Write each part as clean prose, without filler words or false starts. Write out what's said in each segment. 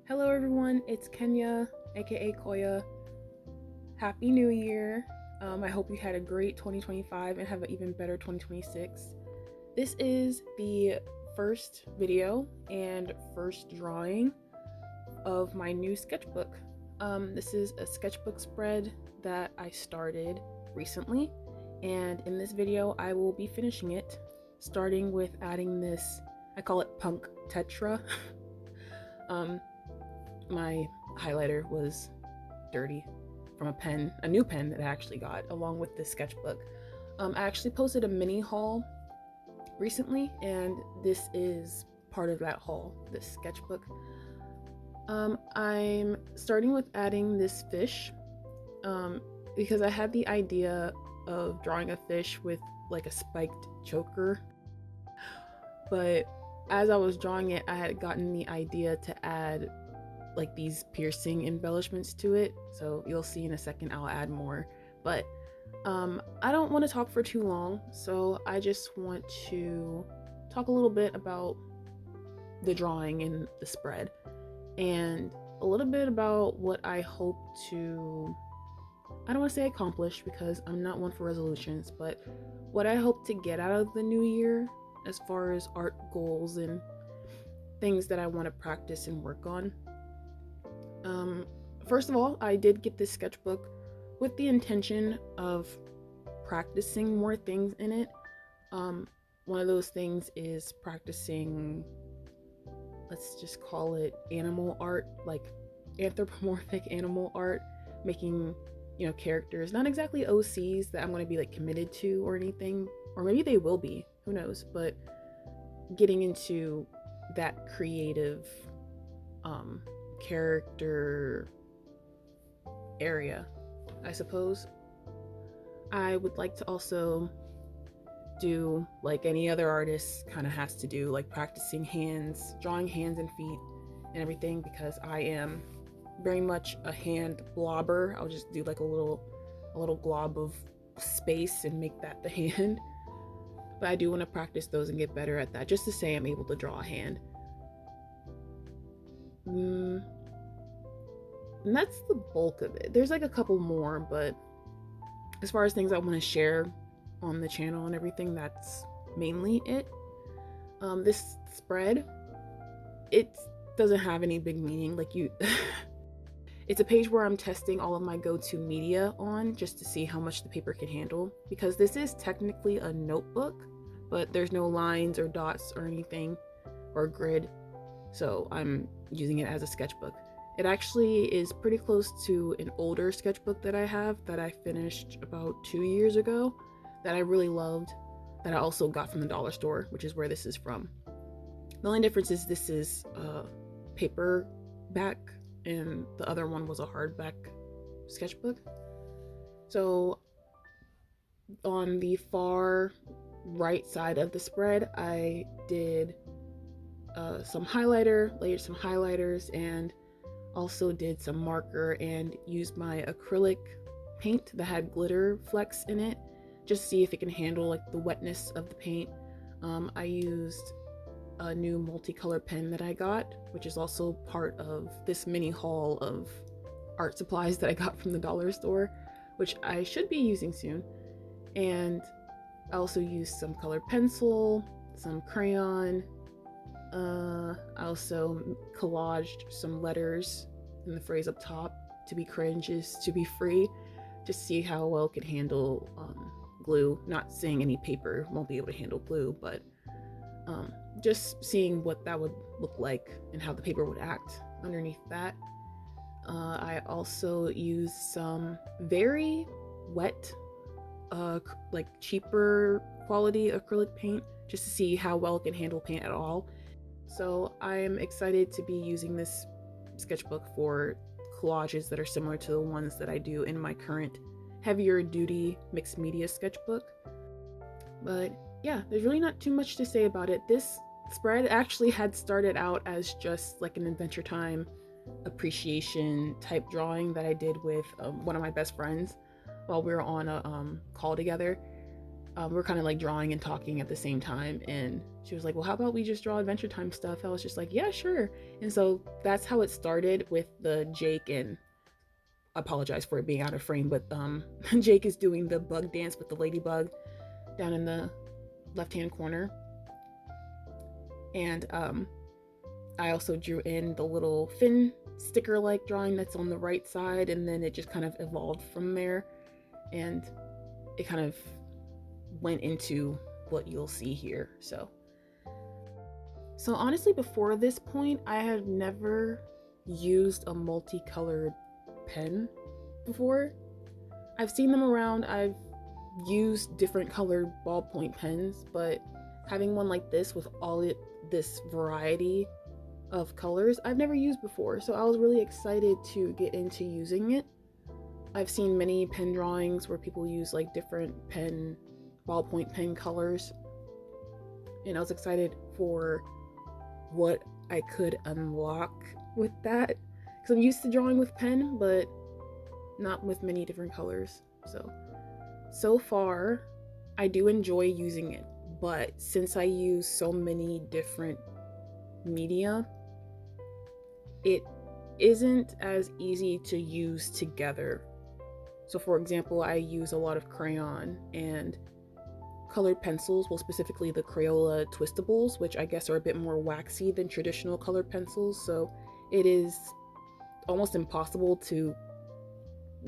Hello everyone, it's Kenya, aka Koya. Happy New Year. I hope you had a great 2025 and have an even better 2026. This is the first video and first drawing of my new sketchbook. This is a sketchbook spread that I started recently, and in this video I will be finishing it, starting with adding this, I call it Punk Tetra. My highlighter was dirty from a new pen that I actually got along with this sketchbook. I actually posted a mini haul recently, and this is part of that haul, this sketchbook. I'm starting with adding this fish because I had the idea of drawing a fish with like a spiked choker, but as I was drawing it, I had gotten the idea to add like these piercing embellishments to it, so you'll see in a second I'll add more. But I don't want to talk for too long, so I just want to talk a little bit about the drawing and the spread, and a little bit about what I hope to, I don't want to say accomplish because I'm not one for resolutions, but what I hope to get out of the new year as far as art goals and things that I want to practice and work on. First of all, I did get this sketchbook with the intention of practicing more things in it. One of those things is practicing, let's just call it animal art, like anthropomorphic animal art, making, characters, not exactly OCs that I'm going to be like committed to or anything, or maybe they will be, who knows, but getting into that creative character area, I suppose. I would like to also do, like any other artist kind of has to do, like practicing hands, drawing hands and feet and everything, because I am very much a hand blobber. I'll just do like a little glob of space and make that the hand. But I do want to practice those and get better at that, just to say I'm able to draw a hand. And that's the bulk of it. There's like a couple more, but as far as things I want to share on the channel and everything, that's mainly it. This spread, it doesn't have any big meaning. Like it's a page where I'm testing all of my go-to media on, just to see how much the paper can handle, because this is technically a notebook, but there's no lines or dots or anything or grid, so I'm using it as a sketchbook. It actually is pretty close to an older sketchbook that I have that I finished about 2 years ago that I really loved, that I also got from the dollar store, which is where this is from. The only difference is this is paperback and the other one was a hardback sketchbook. So on the far right side of the spread, I did layered some highlighters, and also did some marker and used my acrylic paint that had glitter flecks in it, just to see if it can handle like the wetness of the paint. I used a new multicolor pen that I got, which is also part of this mini haul of art supplies that I got from the dollar store, which I should be using soon. And I also used some colored pencil, some crayon. I also collaged some letters in the phrase up top: to be cringe is to be free, just to see how well it could handle glue. Not saying any paper won't be able to handle glue, but just seeing what that would look like and how the paper would act underneath that. I also used some very wet, like cheaper quality acrylic paint, just to see how well it can handle paint at all. So I'm excited to be using this sketchbook for collages that are similar to the ones that I do in my current heavier duty mixed media sketchbook. But yeah, there's really not too much to say about it. This spread actually had started out as just like an Adventure Time appreciation type drawing that I did with one of my best friends while we were on a call together. we're kind of like drawing and talking at the same time, and she was like, well, how about we just draw Adventure Time stuff? I was just like, yeah, sure. And so that's how it started with the Jake, and I apologize for it being out of frame, but Jake is doing the bug dance with the ladybug down in the left hand corner. And I also drew in the little fin sticker like drawing that's on the right side, and then it just kind of evolved from there, and it kind of went into what you'll see here. So honestly, before this point, I had never used a multicolored pen before. I've seen them around, I've used different colored ballpoint pens, but having one like this with this variety of colors I've never used before, so I was really excited to get into using it. I've seen many pen drawings where people use like different ballpoint pen colors, and I was excited for what I could unlock with that, because I'm used to drawing with pen, but not with many different colors. So far I do enjoy using it, but since I use so many different media, it isn't as easy to use together. So for example, I use a lot of crayon and colored pencils, well, specifically the Crayola Twistables, which I guess are a bit more waxy than traditional colored pencils, so it is almost impossible to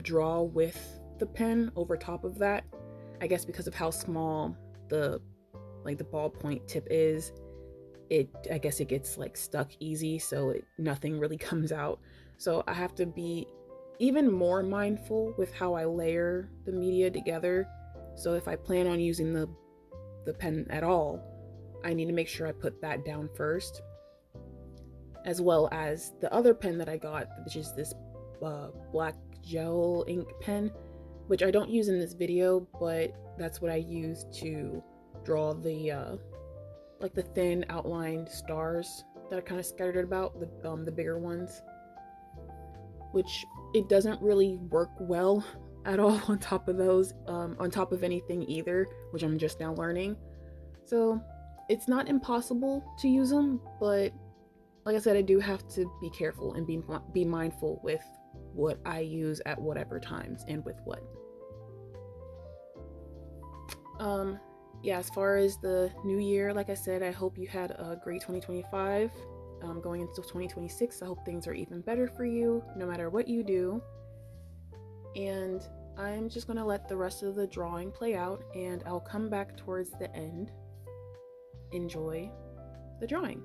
draw with the pen over top of that. I guess because of how small the ballpoint tip is, I guess it gets like stuck easy, so nothing really comes out. So I have to be even more mindful with how I layer the media together. So if I plan on using the pen at all, I need to make sure I put that down first, as well as the other pen that I got, which is this black gel ink pen, which I don't use in this video, but that's what I use to draw the like the thin outlined stars that are kind of scattered about, the bigger ones, which it doesn't really work well at all on top of those, on top of anything either, which I'm just now learning. So it's not impossible to use them, but like I said, I do have to be careful and be mindful with what I use at whatever times and with what. Yeah, as far as the new year, like I said, I hope you had a great 2025. Going into 2026, I hope things are even better for you, no matter what you do. And I'm just gonna let the rest of the drawing play out, and I'll come back towards the end. Enjoy the drawing.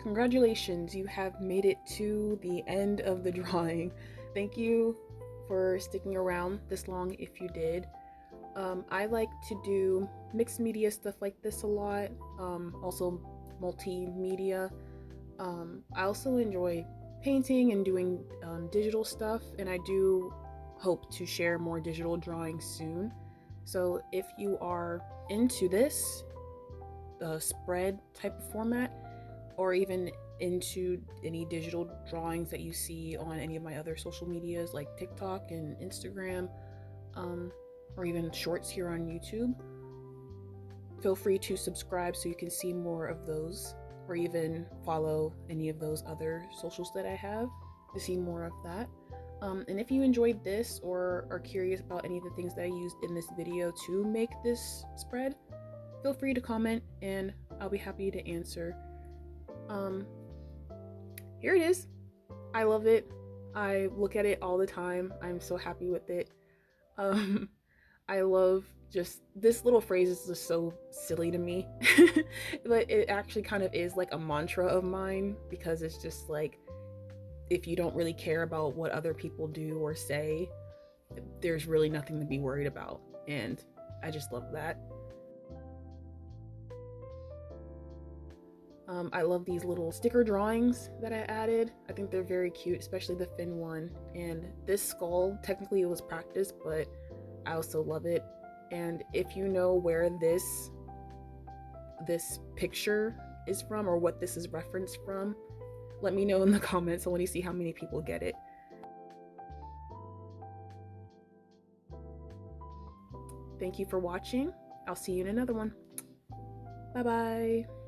Congratulations, you have made it to the end of the drawing. Thank you for sticking around this long if you did. I like to do mixed media stuff like this a lot, also multimedia. I also enjoy painting and doing digital stuff, and I do hope to share more digital drawings soon. So if you are into this spread type of format, or even into any digital drawings that you see on any of my other social medias like TikTok and Instagram, or even shorts here on YouTube, feel free to subscribe so you can see more of those, or even follow any of those other socials that I have to see more of that. And if you enjoyed this or are curious about any of the things that I used in this video to make this spread, feel free to comment and I'll be happy to answer. Here it is. I love it. I look at it all the time. I'm so happy with it. I love just this little phrase is just so silly to me. But it actually kind of is like a mantra of mine, because it's just like, if you don't really care about what other people do or say, there's really nothing to be worried about. And I just love that. I love these little sticker drawings that I added. I think they're very cute, especially the fin one. And this skull, technically it was practice, but I also love it. And if you know where this picture is from or what this is referenced from, let me know in the comments. I want to see how many people get it. Thank you for watching. I'll see you in another one. Bye bye.